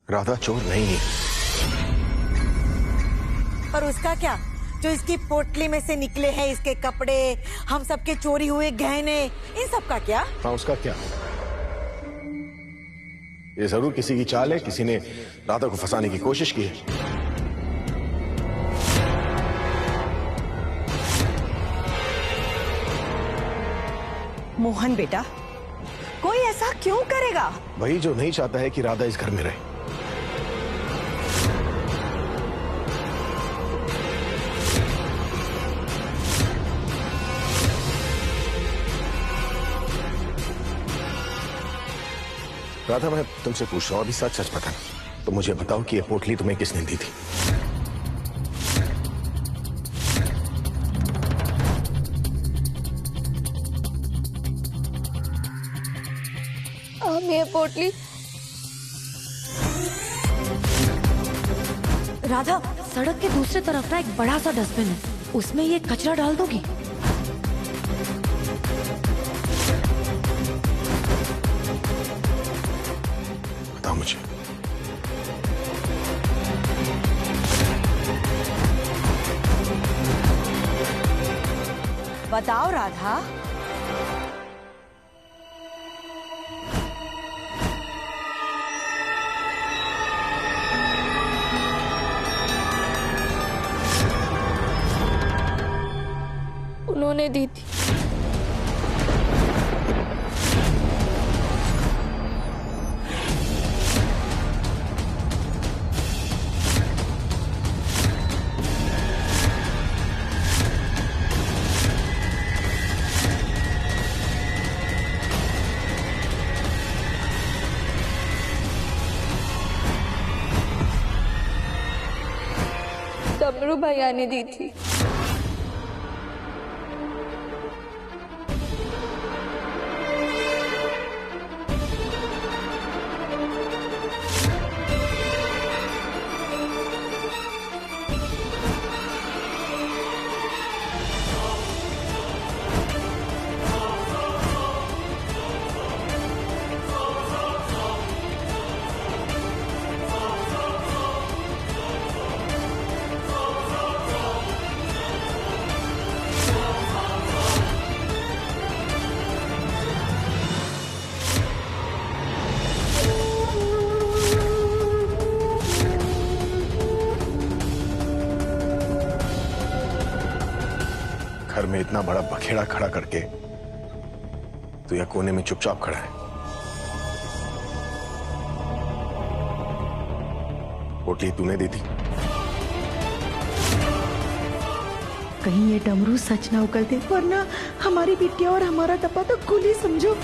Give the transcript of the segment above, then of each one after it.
राधा चोर नहीं है। पर उसका क्या, जो इसकी पोटली में से निकले हैं इसके कपड़े, हम सबके चोरी हुए गहने, इन सब का क्या? हाँ, उसका क्या? ये जरूर किसी की चाल है, किसी ने राधा को फंसाने की कोशिश की है। मोहन बेटा, कोई ऐसा क्यों करेगा? वही जो नहीं चाहता है कि राधा इस घर में रहे। राधा, मैं तुमसे पूछ रहा हूं, अभी सच सच बताना। तो मुझे बताओ कि ये पोटली तुम्हें किसने दी थी? ये पोटली राधा, सड़क के दूसरे तरफ ना एक बड़ा सा डस्टबिन है, उसमें ये कचरा डाल दोगी? बताओ मुझे। बताओ राधा। उन्होंने दी थी। डमरू भैया ने दी थी। घर में इतना बड़ा बखेड़ा खड़ा करके तो यह कोने में चुपचाप खड़ा है। पोटली तूने दी थी? कहीं ये डमरू सच ना उगल दे, वरना हमारी बिटिया और हमारा डब्बा तो खुली समझो।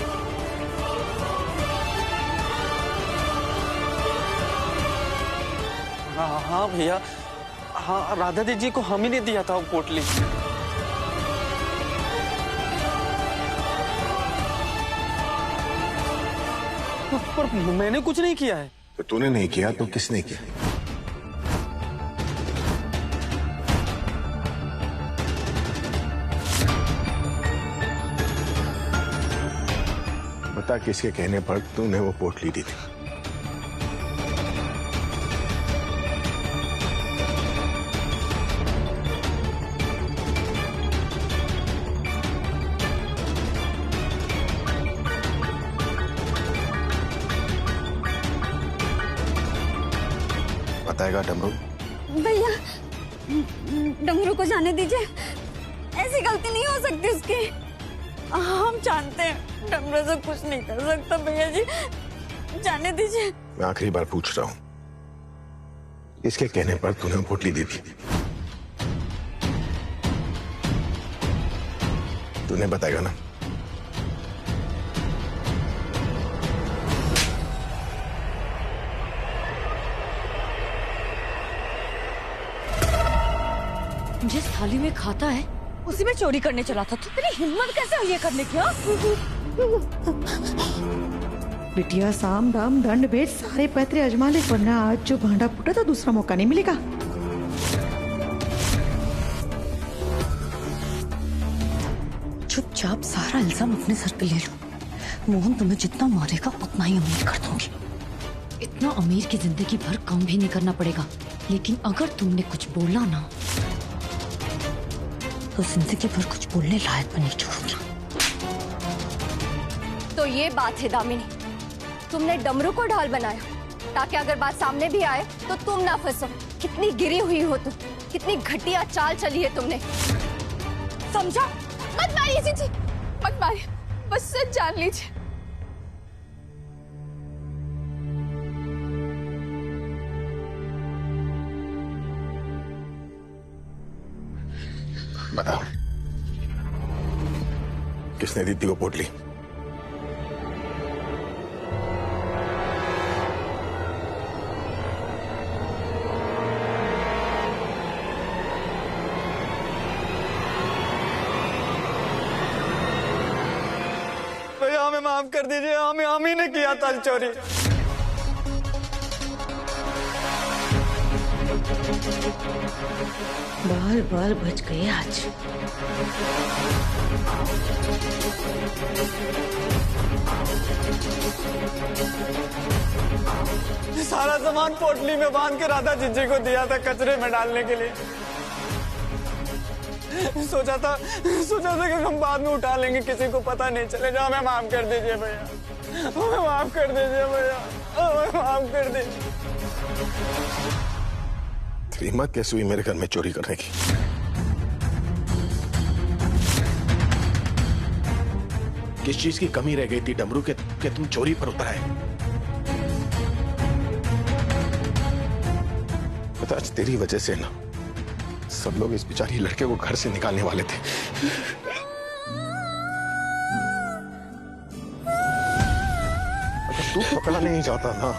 हाँ भैया, हाँ राधा दीदी को हम ही ने दिया था वो पोटली। पर मैंने कुछ नहीं किया है। तो तूने नहीं किया तो किसने किया? बता, किसके कहने पर तूने वो पोटली दी थी? बताएगा डमरू? भैया, डमरू को जाने दीजिए, ऐसी गलती नहीं हो सकती उसकी। हम जानते हैं डमरू से कुछ नहीं कर सकता। भैया जी, जाने दीजिए। मैं आखिरी बार पूछ रहा हूं, किसके कहने पर तूने वो पोटली दी थी? तूने बताएगा ना? जिस थाली में खाता है उसी में चोरी करने चला था। तो तेरी हिम्मत कैसे हुई ये करने की? बिटिया, साम दाम दंड भेद सारे पैतरे अजमा ले, वरना आज जो भांडा फूटा तो दूसरा मौका नहीं मिलेगा। चुपचाप सारा इल्जाम अपने सर पे ले लो। मोहन तुम्हें जितना मारेगा उतना ही उम्मीद कर दूंगी। इतना अमीर की जिंदगी भर काम भी नहीं करना पड़ेगा, लेकिन अगर तुमने कुछ बोला ना तो जिंदगी भर कुछ बोलने लायक भी नहीं छोड़ूंगी। तो ये बात है दामिनी, तुमने डमरू को ढाल बनाया ताकि अगर बात सामने भी आए तो तुम ना फंसो। कितनी गिरी हुई हो तुम, कितनी घटिया चाल चली है तुमने, समझा? मत मारिए जीजी, मत मारिए, बस सच जान लीजिए। बता, किसने दी थी वो पोटली? भैया हमें माफ कर दीजिए, हमें हम ही ने किया था चोरी। बाल बाल बच गए आज। सारा सामान पोटली में बांध के राधा जीजी को दिया था कचरे में डालने के लिए। सोचा था कि हम बाद में उठा लेंगे, किसी को पता नहीं चलेगा। हमें माफ कर दीजिए भैया, हमें माफ कर दीजिए भैया, हमें माफ कर दीजिए। तेरी हिम्मत कैसे हुई मेरे घर में चोरी करने की? किस चीज की कमी रह गई थी डमरू के तुम चोरी पर उतर आए? पता, आज तेरी वजह से ना सब लोग इस बेचारी लड़के को घर से निकालने वाले थे। अगर तू पकड़ा नहीं जाता ना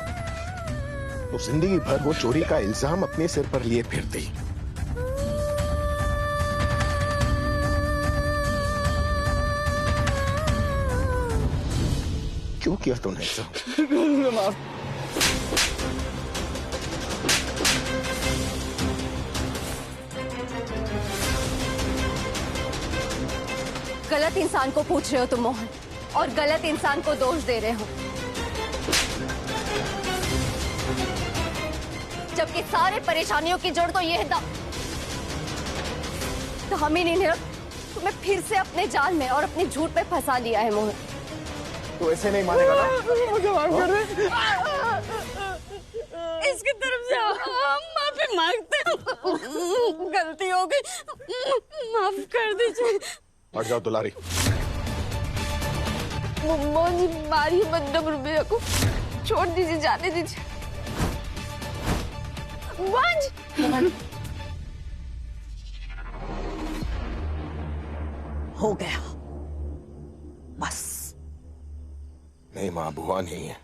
तो जिंदगी भर वो चोरी का इल्जाम अपने सिर पर लिए फिरती। क्यों किया तूने ऐसा? गलत इंसान को पूछ रहे हो तुम मोहन, और गलत इंसान को दोष दे रहे हो, जबकि सारे परेशानियों की जड़ तो ये है दामिनी ने तुम्हें फिर से अपने जाल में और अपने झूठ पे फंसा लिया है मोहन। तू ऐसे नहीं मानेगा ना? मुझे माफ कर दे। इसकी तरफ से हम माफी मांगते हैं, गलती हो गई, माफ कर दीजिए। हट जाओ दुलारी। मोहन जी मारिए मत डमरू भैया को, छोड़ दीजिए, जाने दीजिए। हो गया बस। नहीं मां, बुआ नहीं है।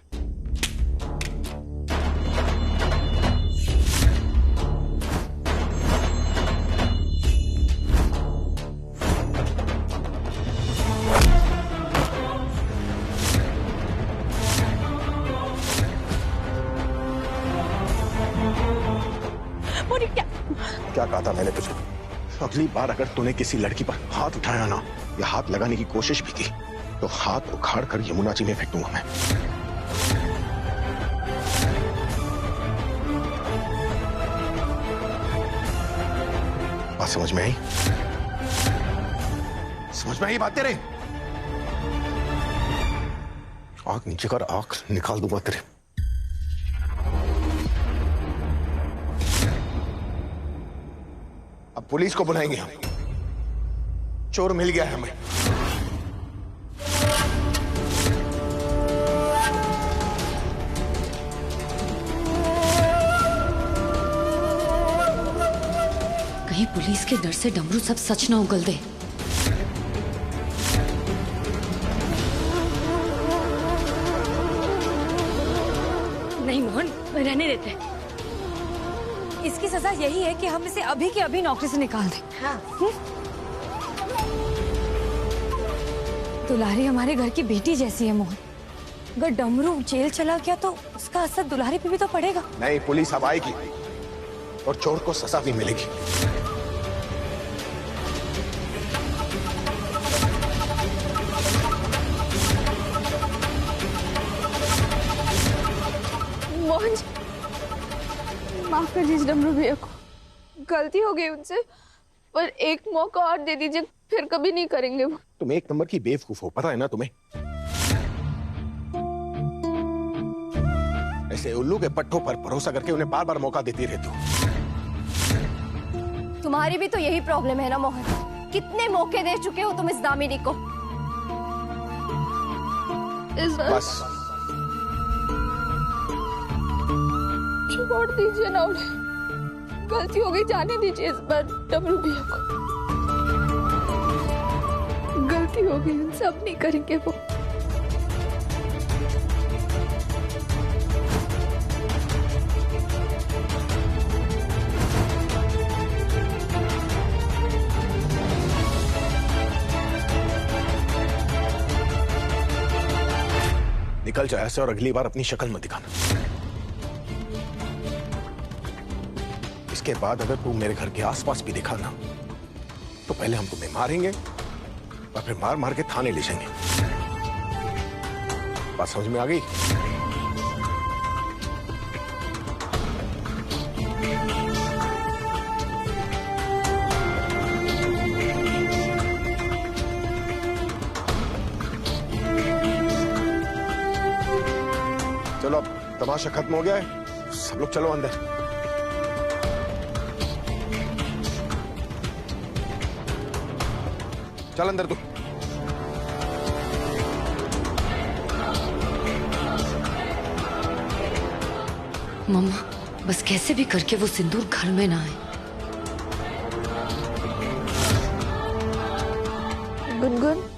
क्या कहा था मैंने तुझे? अगली बार अगर तूने किसी लड़की पर हाथ उठाया ना या हाथ लगाने की कोशिश भी की तो हाथ उखाड़ कर यमुना जी में फेंक दूंगा मैं। बात समझ में आई? समझ में आई बात तेरे? आंख नीचे कर, आंख निकाल दूंगा तेरे। अब पुलिस को बुलाएंगे हम। चोर मिल गया है हमें। कहीं पुलिस के डर से डमरू सब सच ना उगल दे। नहीं मोहन, रहने देते। इसकी सजा यही है कि हम इसे अभी के अभी नौकरी से निकाल दें। हाँ। दुलारी हमारे घर की बेटी जैसी है मोहन। अगर डमरू जेल चला गया तो उसका असर दुलारी पे भी तो पड़ेगा। नहीं, पुलिस अब आएगी और चोर को सजा भी मिलेगी। मोहन जी, माफ कर दीजिए डमरू भैया को, गलती हो गई उनसे, पर एक मौका और दे दीजिए, फिर कभी नहीं करेंगे वो। तुम एक नंबर की बेवकूफ हो, पता है ना तुम्हें? ऐसे उल्लू के पट्टों पर भरोसा करके उन्हें बार बार मौका देती रहती हो। तुम्हारी भी तो यही प्रॉब्लम है ना मोहन, कितने मौके दे चुके हो तुम इस दामिनी को। बस छोड़ दीजिए ना उन्हें, गलती हो गई, जाने दीजिए इस बार डमरू भैया को, गलती हो गई, उनसे अब नहीं करेंगे वो। निकल जाए ऐसे और अगली बार अपनी शक्ल मत दिखाना। इसके बाद अगर तू मेरे घर के आसपास भी दिखा ना, तो पहले हम तुम्हें मारेंगे और फिर मार मार के थाने ले जाएंगे। बात समझ में आ गई? चलो अब तमाशा खत्म हो गया है, सब लोग चलो अंदर। चल अंदर तू। मम्मा, बस कैसे भी करके वो सिंदूर घर में ना आए। गुनगुन,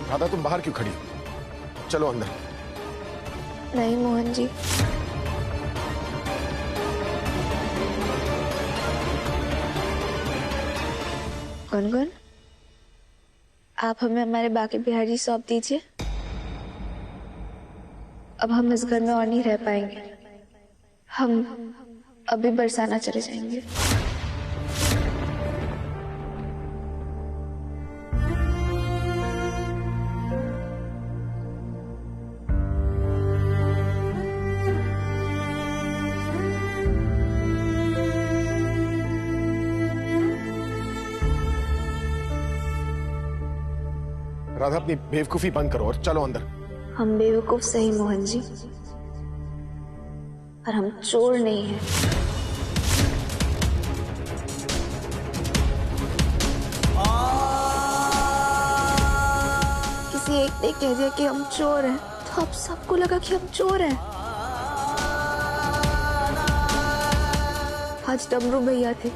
राधा तुम बाहर क्यों खड़ी हो? चलो अंदर। नहीं मोहन जी, गुनगुन, आप हमें हमारे बाकी बिहारी सौंप दीजिए, अब हम इस घर में और नहीं रह पाएंगे, हम अभी बरसाना चले जाएंगे। राधा अपनी बेवकूफी बंद करो और चलो अंदर। हम बेवकूफ सही मोहन जी, पर हम चोर नहीं हैं। किसी एक ने कह दिया कि हम चोर हैं, तो अब सबको लगा कि हम चोर हैं। आज डमरू भैया थे,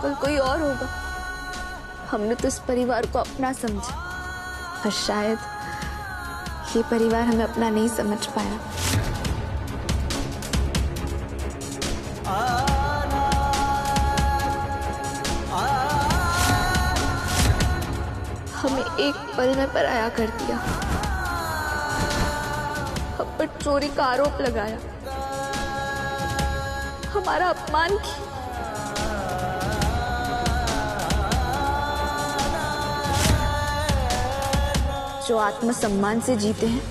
कल कोई और होगा। हमने तो इस परिवार को अपना समझा, पर शायद ये परिवार हमें अपना नहीं समझ पाया। हमें एक पल में पराया कर दिया, हम पर चोरी का आरोप लगाया, हमारा अपमान किया। जो आत्मसम्मान से जीते हैं,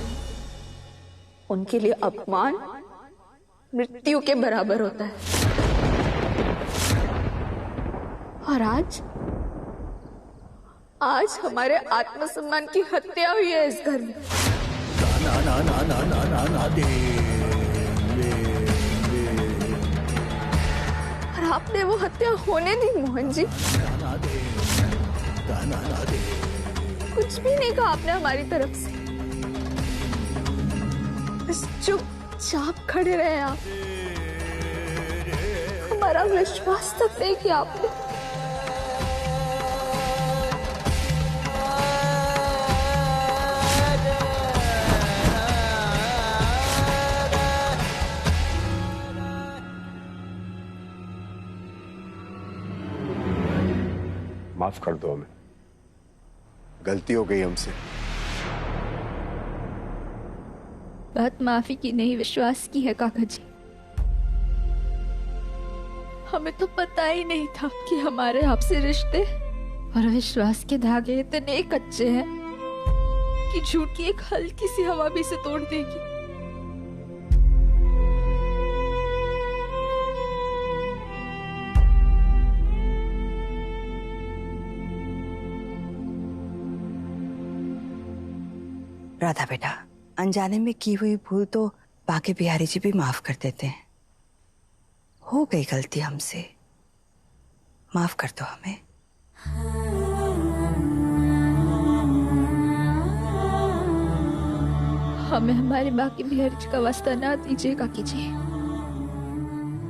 उनके लिए अपमान मृत्यु के बराबर होता है। और आज हमारे आत्मसम्मान की हत्या हुई है इस घर में। और आपने वो हत्या होने दी मोहन जी। कुछ भी नहीं कहा आपने हमारी तरफ से, बस चुपचाप खड़े रहे आप। हमारा विश्वास तक नहीं किया आपने। माफ कर दो हमें, गलती हो गई हमसे। बात माफी की नहीं, विश्वास की है काका जी। हमें तो पता ही नहीं था कि हमारे आपसे रिश्ते और विश्वास के धागे इतने कच्चे हैं कि झूठ की एक हल्की सी हवा भी इसे तोड़ देगी। राधा बेटा, अनजाने में की हुई भूल तो बाके बिहारी जी भी माफ कर देते हैं। हो गई गलती हमसे, माफ कर दो हमें। हमें हमारे बाके बिहारी जी का वास्ता ना दीजिए काकी जी।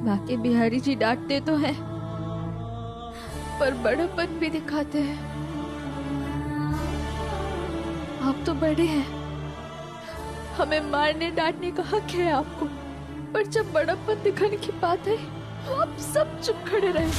बाके बिहारी जी डांटते तो हैं पर बड़प्पन भी दिखाते हैं। आप तो बड़े हैं, हमें मारने डांटने का हक है आपको, पर जब बड़प्पन दिखाने की बात है तो आप सब चुप खड़े रहे।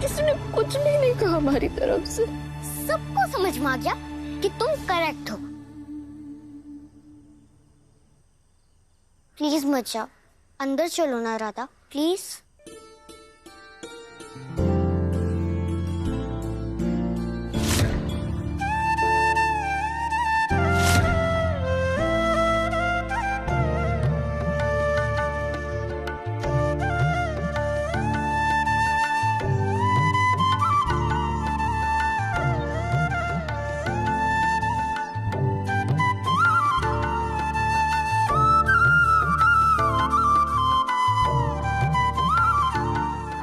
किसने कुछ भी नहीं कहा हमारी तरफ से। सबको समझ में आ गया कि तुम करेक्ट हो। प्लीज मत जाओ, अंदर चलो ना राधा, प्लीज।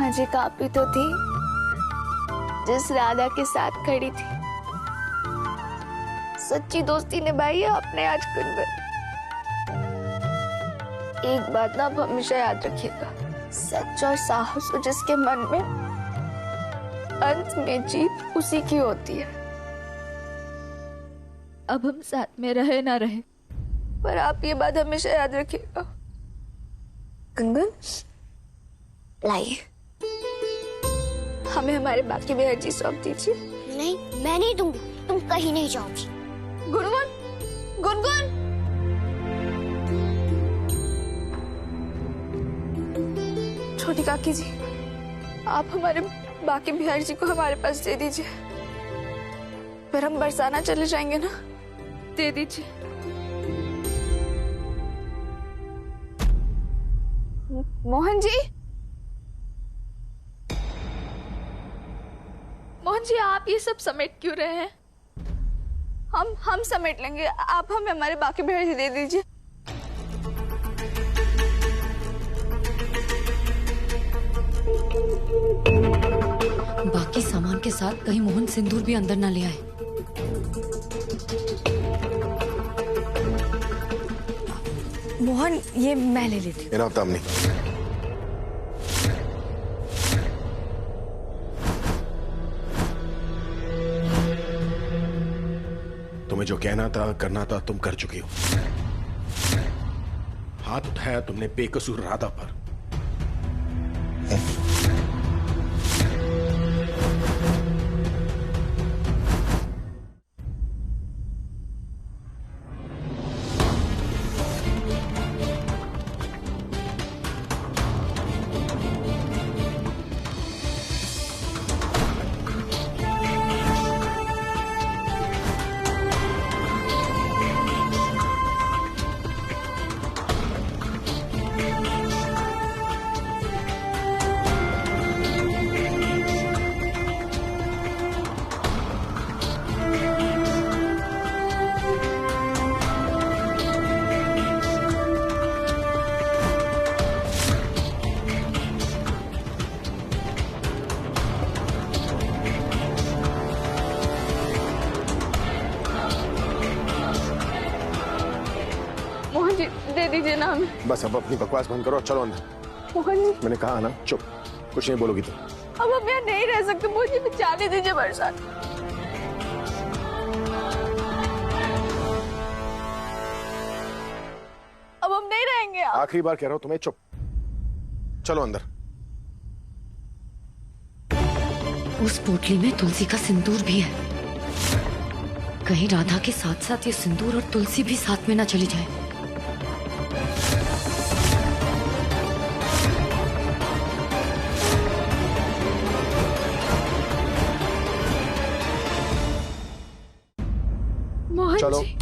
मुझे कापी तो थी जिस राधा के साथ खड़ी थी। सच्ची दोस्ती निभाई है आपने आज कुंदन। एक बात ना आप हमेशा याद रखिएगा, सच और साहस जिसके मन में, अंत में जीत उसी की होती है। अब हम साथ में रहे ना रहे, पर आप ये बात हमेशा याद रखिएगा। कुंदन लाइए, हमें हमारे बाकी बिहार जी सौंप दीजिए। नहीं, मैं नहीं दूंगी, तुम कहीं नहीं जाओगी। गुनगुन, गुनगुन, छोटी काकी जी, आप हमारे बाकी बिहार जी को हमारे पास दे दीजिए, फिर हम बरसाना चले जाएंगे ना। दे दीजिए। मोहन जी, मोहन जी, आप ये सब समेट क्यों रहे हैं? हम समेट लेंगे, आप हमें हमारे बाकी भेज दे दीजिए। बाकी सामान के साथ कहीं मोहन सिंदूर भी अंदर ना ले आए। मोहन, ये मैं ले लेती हूँ। इनाफ दामनी, तुम्हें जो कहना था करना था तुम कर चुकी हो। हाथ उठाया तुमने बेकसूर राधा पर। दे दीजिए ना हमें। बस अब अपनी बकवास बंद करो, चलो अंदर। मोहन जी, मैंने कहा ना चुप, कुछ नहीं बोलोगी तुम। अब हम यहाँ नहीं रह सकते, मुझे भी जाने दीजिए बरसात। अब हम नहीं रहेंगे। आखिरी बार कह रहा हूँ तुम्हें, चुप। चलो अंदर। उस पोटली में तुलसी का सिंदूर भी है। कहीं राधा के साथ साथ ये सिंदूर और तुलसी भी साथ में ना चली जाए। मोहन चलो। जी